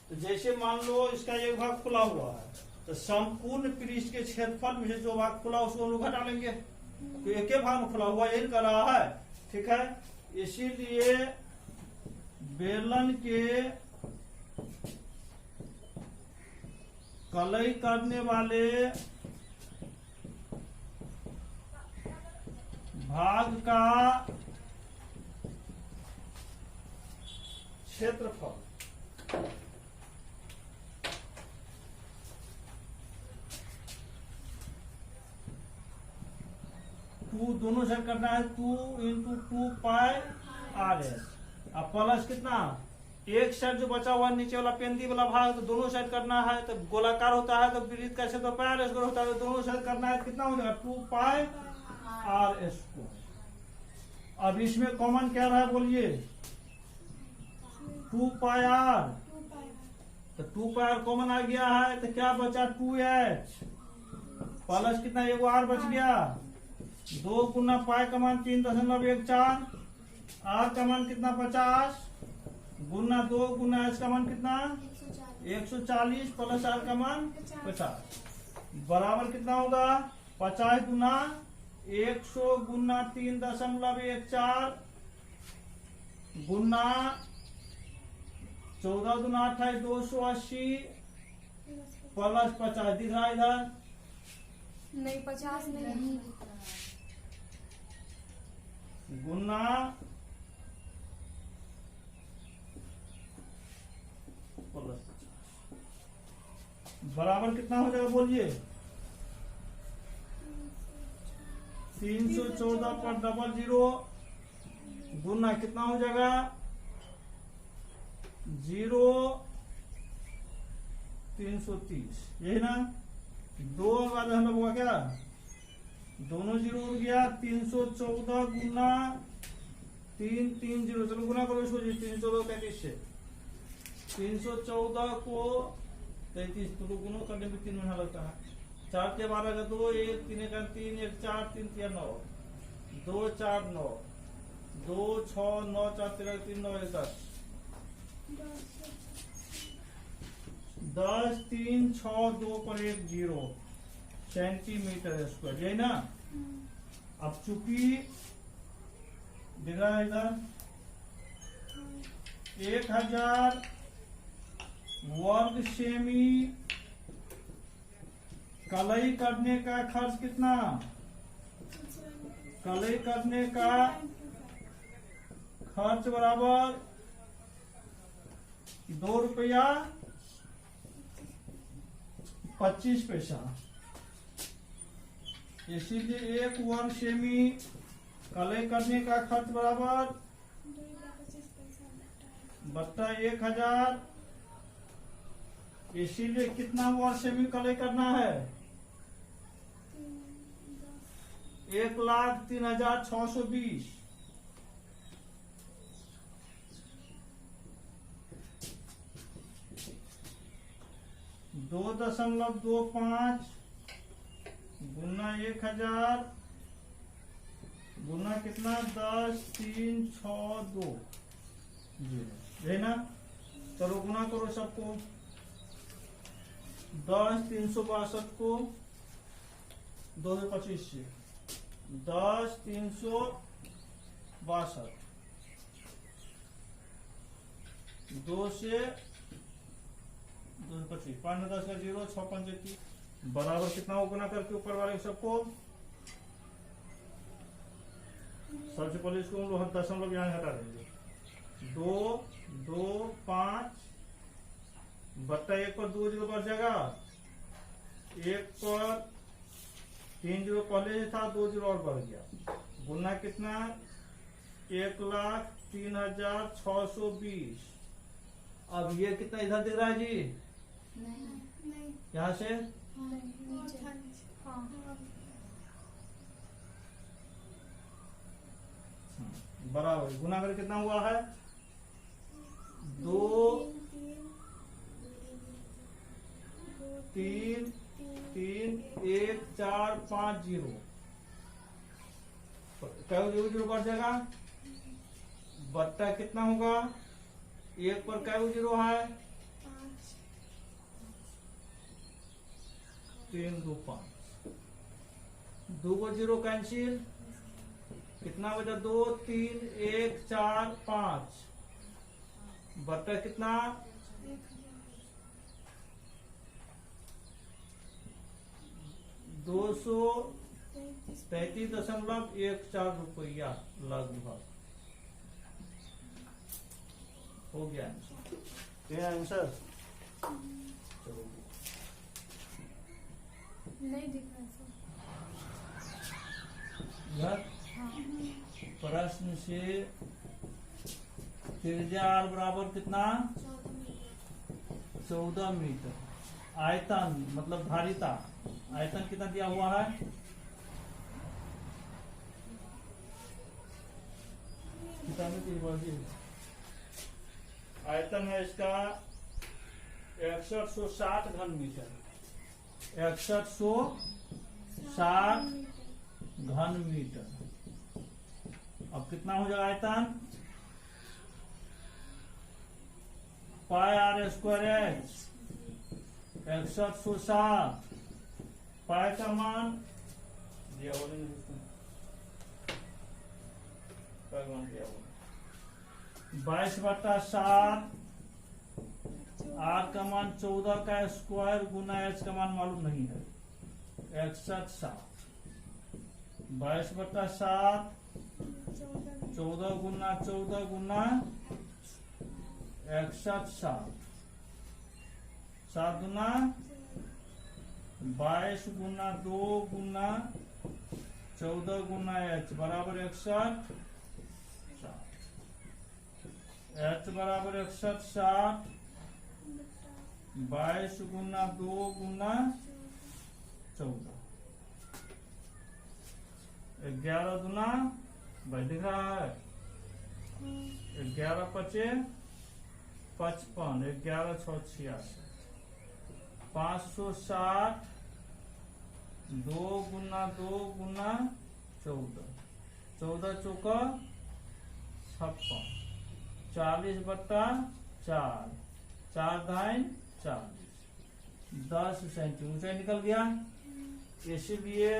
तो जैसे मान लो इसका एक भाग खुला हुआ है, तो संपूर्ण पृष्ठ के क्षेत्रफल में से जो भाग खुला उसको हम लोग घटा लेंगे, तो एक ही भाग में खुला हुआ यही कर रहा है, ठीक है। इसीलिए बेलन के कलई करने वाले भाग का क्षेत्रफल टू, दोनों साइड करना है 2 × 2 पाई आर एस, अब प्लस कितना, एक साइड जो बचा हुआ नीचे वाला पेंदी वाला भाग, तो दोनों साइड करना है, तो गोलाकार होता है तो वृत्त का क्षेत्र पाई आर स्क्वायर होता है, तो दोनों साइड करना है, कितना हो जाएगा 2 पाई आर स्क्वायर। अब इसमें कॉमन क्या रहा है बोलिए 2 पाई आर, तो 2 पाई आर कॉमन आ गया है, तो क्या बचा 2h प्लस कितना, एगो आर बच गया, 2 गुना पाई का मान 3.14, आर का मान कितना 50 गुना 2 गुना एच का मान कितना 140 प्लस आर का मान 50 बराबर कितना होगा 50 गुना 100 गुना 3.14 गुना 14 गुना 28 280 प्लस 50 दिख रहा है इधर, नहीं 50 नहीं, गुना बराबर कितना हो जाएगा बोलिए 314/00 गुना कितना हो जाएगा 0 330, यही ना, 2 बाद हम लोग क्या दोनों जीरो हो गया, 314 गुना 330, चलो गुना करो इसको 314 33 से, 314 को 33 तो गुना करने में 3 महीना लगता है, 4 के 12 का 2, 1 3 का 3, 1 4 3 3 9, 2 4 9, 2 6 9 4 13 3 9 1 10 3 6 2 पर 1 0 सेंटीमीटर स्क्वायर, यही ना। अब चूंकि दिख रहा है इधर 1000 वर्ग सेमी कलई करने का खर्च कितना? कलई करने का खर्च बराबर 2 रुपया 25 पैसा। इसीलिए 1 वर्ग सेमी कलई करने का खर्च बराबर बट्टा 1000। इसीलिए कितना वर्ग सेमी कलई करना है? 1,03,620। 2.25 गुना 1000 गुना कितना? 10,362 है ना। चलो गुना करो सबको। 10,362 को 225 से 10,362 2 से 225 5 में 10 का 0 6 5 की बराबर कितना हो गुना करके ऊपर वाले सबको। सबसे पहले इसको हम लोग दशमलव यहाँ हटा देंगे। 2 2 5 बट्टा 1 पर 2 जीरो बढ़ जाएगा। 1 पर 3 जीरो पहले था, 2 जीरो और बढ़ गया। गुना कितना? 1,03,620। अब ये कितना इधर दिख रहा है जी? नहीं यहाँ से नीचे। हाँ बराबर गुना कर कितना हुआ है? 2 3 3 1 4 5 0 क्या 0 0 बढ़ जाएगा। बट्टा कितना होगा? 1 पर क्या 0 है? 3 2 5 2 को 0 कैंसिल। कितना बचा? 2 3 1 4 5 बट्टा कितना? 233.14 रुपया लगभग हो गया आंसर। ये आंसर नहीं दिख रहा सर। प्रश्न से त्रिज्या r बराबर कितना? 14 मीटर। आयतन मतलब धारिता, आयतन कितना दिया हुआ है? आयतन है इसका 6160 घन मीटर। 6160 घन मीटर। अब कितना हो जाएगा आयतन? पाई r स्क्वायर h 6160 पाई का मान दिया हुआ नहीं, पाई मान दिया हुआ 22/7 r का मान 14 का स्क्वायर गुना h का मान मालूम नहीं है। 6160 22/7 14 गुना 14 गुना 6160 7 गुना 22 गुना 2 गुना 14 गुना h बराबर 6160। h बराबर 6160 22 गुना 2 गुना 14 11 गुना भाई दिख रहा है 11 पचे 55 11 6 86 560 2 गुना 2 गुना 14 14 चौका 56 40/4 4 दाइन 40 10 सेंटीमीटर ऊंचाई निकल गया। इसीलिए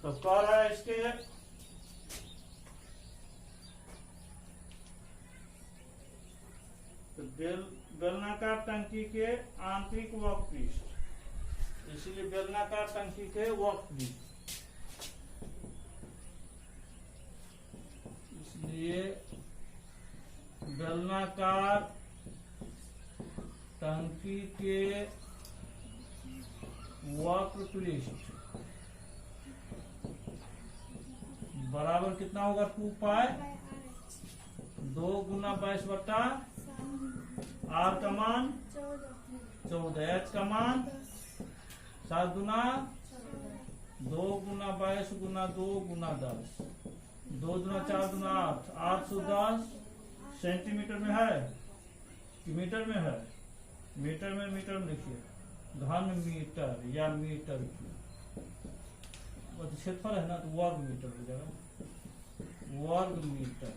तो कह रहा है इसके बेलनाकार टंकी के आंतरिक वर्कपीस, इसलिए बेलनाकार टंकी के वर्कपीस, इसलिए बेलनाकार टंकी के वर्कपीस बराबर कितना होगा? 2 पाई 2 गुना 22/, आर का मान 14, एच का मान 7 गुना 2 गुना 22 गुना 2 गुना 10, 2 गुना 4 गुना 8, 810 सेंटीमीटर में है कि मीटर में है? मीटर में लिखिए, घन मीटर या मीटर की क्षेत्रफल है ना, तो वर्ग मीटर हो जाएगा, वर्ग मीटर।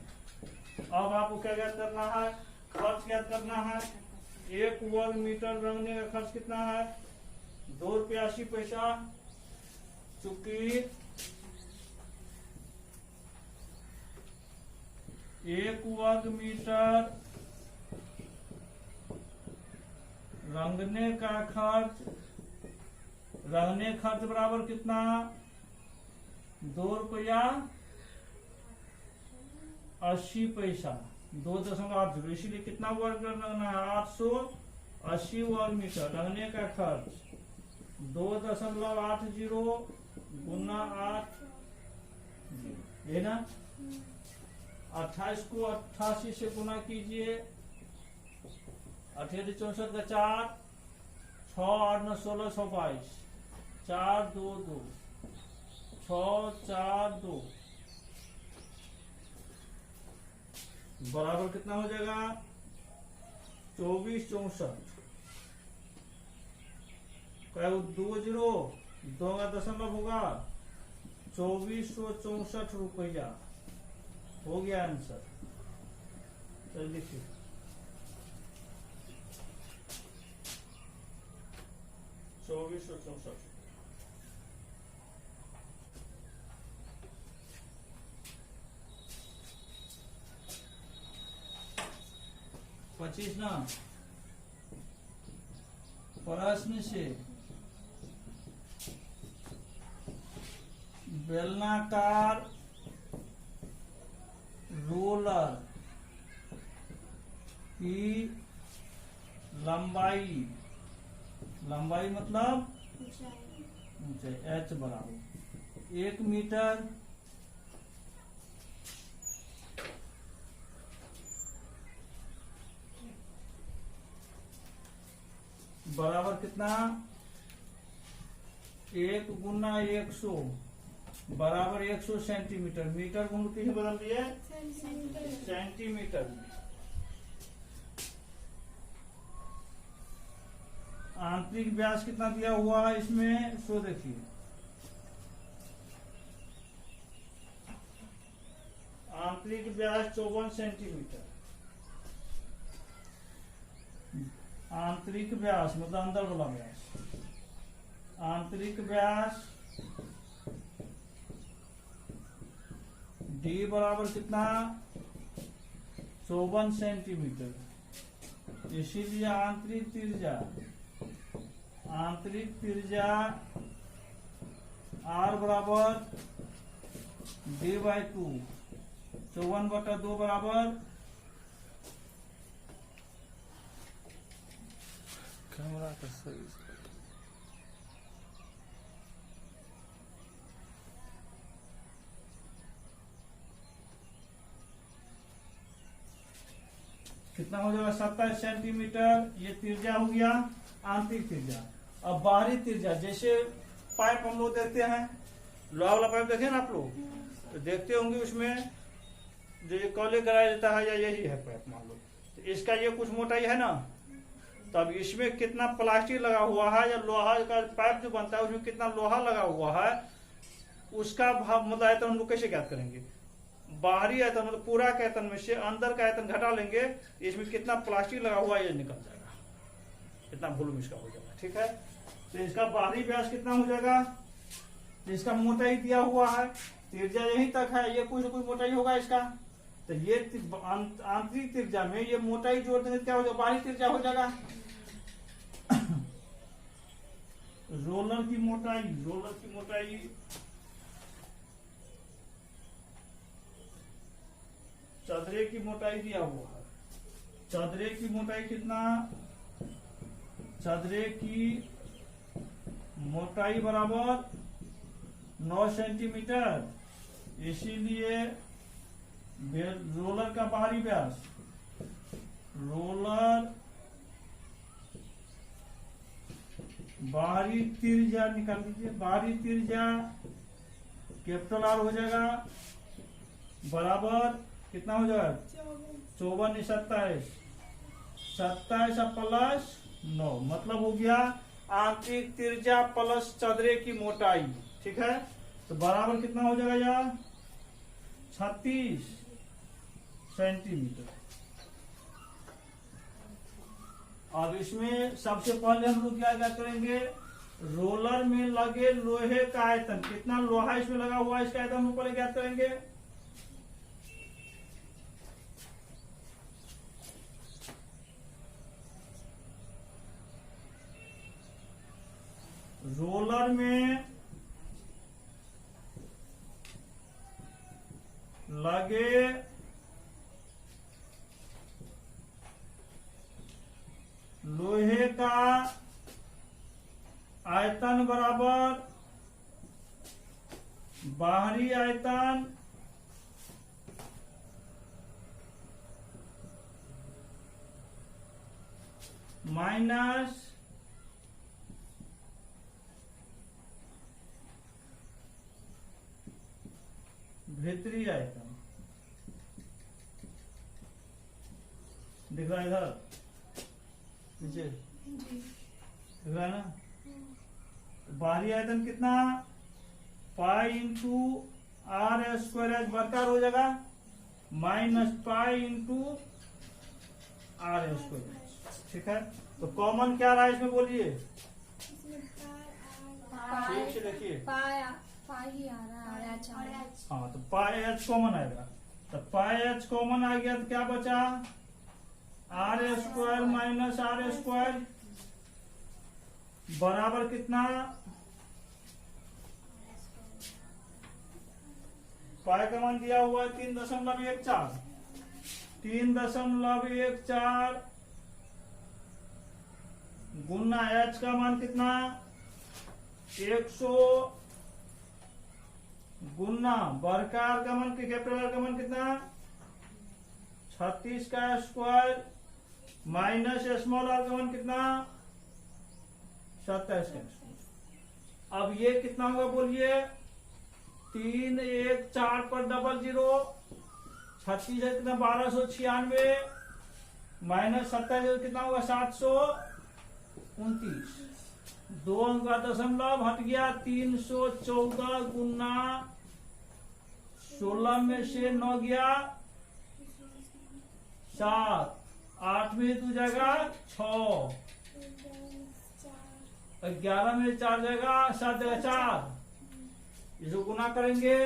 अब आपको क्या ज्ञात करना है? खर्च ज्ञात करना है। 1 वर्ग मीटर रंगने का खर्च कितना है? 2 रुपया 80 पैसा। चूंकि 1 वर्ग मीटर रंगने का खर्च बराबर कितना? 2 रुपया 80 पैसा, 2.80, इसीलिए कितना वर्ग रंगना है? 880 वर्ग मीटर। रंगने का खर्च 2.80 गुना 8, ये ना 28 को 88 से गुना कीजिए, 88 64 का 4, 6 8 9 16 122, 4 2 2, 6 4 2 बराबर कितना हो जाएगा? 24 64, 2 का दशमलव होगा, 2464 रुपया हो गया आंसर। चलिए लिखिए, चौबीस सौ 64। पच्चीस ना, प्रश्न से बेलनाकार रोलर की लंबाई मतलब ऊंचाई h बराबर 1 मीटर बराबर कितना? 1 गुना 100 बराबर 100 सेंटीमीटर। मीटर गुण किस बदल दिए? सेंटीमीटर। आंतरिक व्यास कितना दिया हुआ है इसमें? सो देखिए, आंतरिक व्यास 54 सेंटीमीटर। आंतरिक व्यास मतलब अंदर वाला व्यास। आंतरिक व्यास D बराबर कितना? 54 सेंटीमीटर। इसीलिए आंतरिक त्रिज्या R बराबर D/2, 54/2 बराबर कैमरा का सही कितना हो जाएगा? 27 सेंटीमीटर। ये त्रिज्या हो गया आंतरिक त्रिज्या। अब बाहरी त्रिज्या, जैसे पाइप हम लोग देखते हैं, लोहा वाला पाइप देखे ना आप लोग, तो देखते होंगे उसमें जो ये कॉले कराया जाता है, या यही है पाइप मान लो, तो इसका ये कुछ मोटाई है ना, तब इसमें कितना प्लास्टिक लगा हुआ है या लोहा का पाइप जो बनता है उसमें कितना लोहा लगा हुआ है, उसका भाव मतलब आयतन हम लोग कैसे ज्ञात करेंगे? बाहरी आयतन मतलब पूरा का आयतन में से अंदर का आयतन घटा लेंगे, इसमें कितना प्लास्टिक लगा हुआ है ये निकल जाएगा, कितना वॉल्यूम इसका हो जाएगा। ठीक है, तो इसका बाहरी व्यास कितना हो जाएगा? इसका मोटाई दिया हुआ है, त्रिज्या यहीं तक है, ये कुछ मोटाई होगा इसका, तो ये आंतरिक त्रिज्या में ये मोटाई जोड़ देंगे तो क्या हो जाएगा, बाहरी त्रिज्या हो जाएगा। रोलर की मोटाई चदरे की मोटाई दिया हुआ है। चदरे की मोटाई कितना, चदरे की मोटाई बराबर 9 सेंटीमीटर। इसीलिए रोलर का बाहरी व्यास, रोलर बाहरी त्रिज्या निकाल दीजिए, बाहरी त्रिज्या कैपिटल आर हो जाएगा बराबर कितना हो जाएगा, 54 27 27 प्लस 9, मतलब हो गया आंतरिक त्रिज्या प्लस चदरे की मोटाई। ठीक है, तो बराबर कितना हो जाएगा यार, 36 सेंटीमीटर। अब इसमें सबसे पहले हम लोग क्या करेंगे, रोलर में लगे लोहे का आयतन, कितना लोहा इसमें लगा हुआ है इसका आयतन हम पहले ज्ञात करेंगे। रोलर में लगे लोहे का आयतन बराबर बाहरी आयतन माइनस भीतरी आयतन। दिख रहा है इधर नीचे, दिख रहा है ना। बाहरी आयतन कितना, pi into r square h बरकरार हो जाएगा, minus pi into r square. ठीक है, तो कॉमन क्या रहा है इसमें बोलिए, ठीक से देखिए। हाँ, तो पाई एच कॉमन आएगा, तो पाई एच कॉमन आ गया तो क्या बचा, r square minus r square बराबर कितना, पाई का मान दिया हुआ है 3.14, 3.14 गुना एच का मान कितना, 100 गुना बरकार का मान, कैपिटल का मान कितना, 36 का स्क्वायर माइनस स्मॉल आर का मान कितना, 27 का स्क्वायर। अब ये कितना होगा बोलिए, 3 1 4 पर 00, 36 है कितना 1296 माइनस 27 कितना होगा 729, 2 अंक का दशमलव हट गया, 314 गुना 16 में से 9 गया 7, 8 में 2 जाएगा 6, 11 में 4 जाएगा 7 जाएगा 4, इसको गुना करेंगे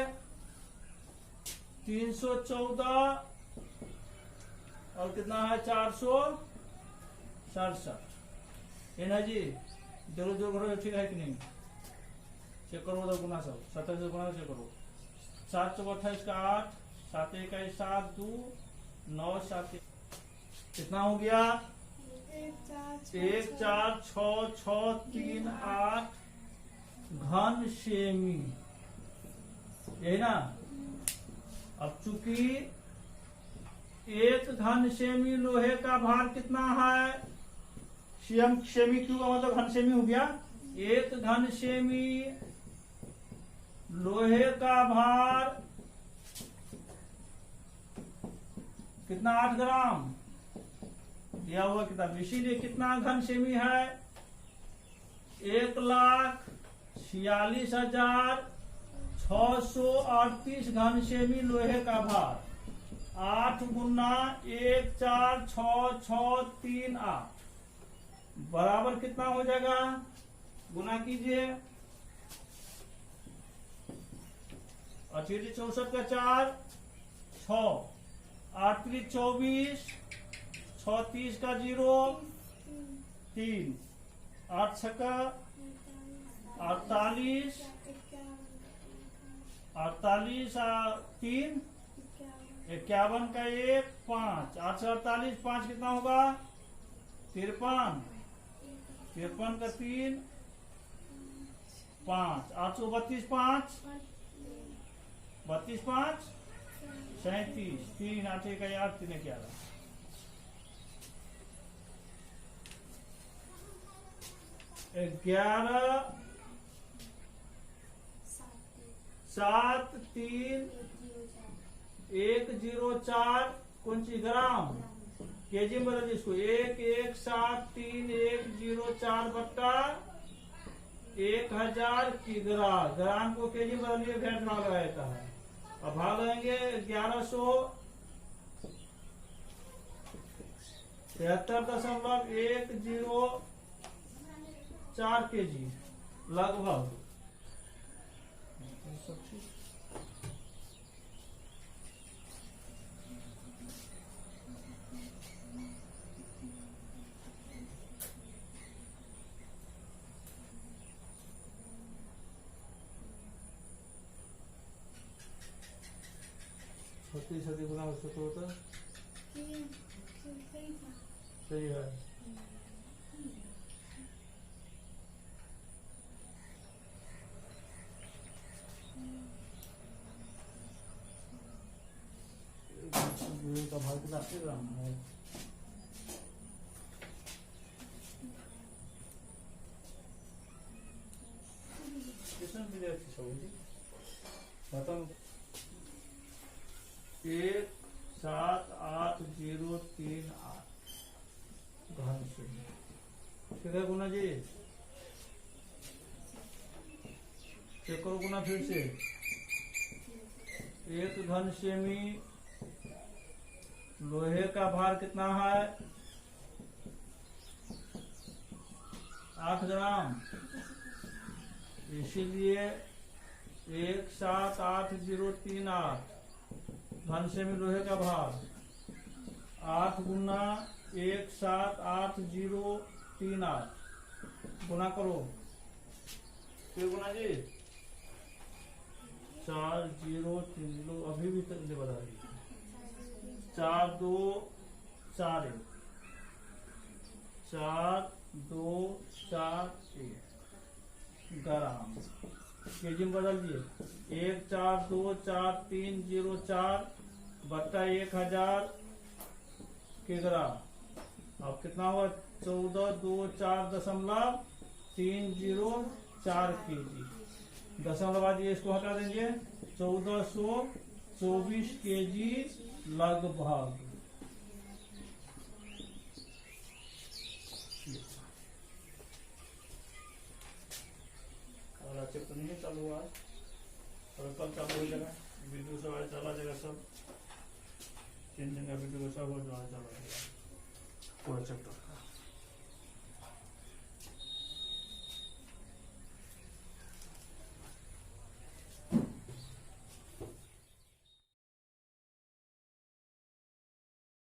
314 और कितना है 467। है ना जी, जरूर जो करो ठीक है कि नहीं, चेक करो उधर गुना सब, 27 से गुना चेक करो, 7 चौक 28 का 8, 7 1 7 2 9 7, कितना हो गया 1 4 6 6 3 8 घन सेमी, यही ना। अब चूंकि 1 घन सेमी लोहे का भार कितना है, सेमी क्यू का मतलब घन सेमी हो गया, 1 घन सेमी लोहे का भार कितना 8 ग्राम दिया हुआ किताब, इसीलिए कितना घन सेमी है 1,46,638 घन सेमी लोहे का भार, 8 गुना 1 4 6 6 3 8 बराबर कितना हो जाएगा, गुना कीजिए 68 64 का 4 6 8 3 24, 6 30 का 0 3, 8 6 का 48, 48 3 51 का 1 5, 8 से 48 5 कितना होगा 53, 53 का 3 5, 832 5, 32 5 37, 3 8 का 8 3 11, 11 7 3 104 कौन सी ग्राम केजी में बदल इसको 1173104 बट्टा 1000 किग्रा। ग्राम को केजी में बदलिए भेंट भाग लगाता है। अब भाग लेंगे 1173.104 केजी लगभग। सती गुना उसको तो होता सही है। का भाग कितना ग्राम है? कितना मिले अच्छी सब्जी बताओ। 17803 घन सेमी कितना गुना जी चेक करो गुना फिर से। 1 घन सेमी लोहे का भार कितना है 8 ग्राम, इसीलिए 17803 घन सेमी लोहे का भार 8 गुना 17803 गुना करो फिर गुना जी 4030 अभी भी तक बता दी 4241 4241 ग्राम केजी में बदल दिए 1424304 बट्टा 1000 किग्रा। अब कितना हुआ 1424.304 केजी। दशमलव बाद ये इसको हटा देंगे 1424 केजी लगभग। चैप्टर नहीं चालू हुआ और कल चालू हो जाएगा। वीडियो सब चला जाएगा सब 3 दिन का वीडियो सब हो चला जाएगा पूरा चैप्टर।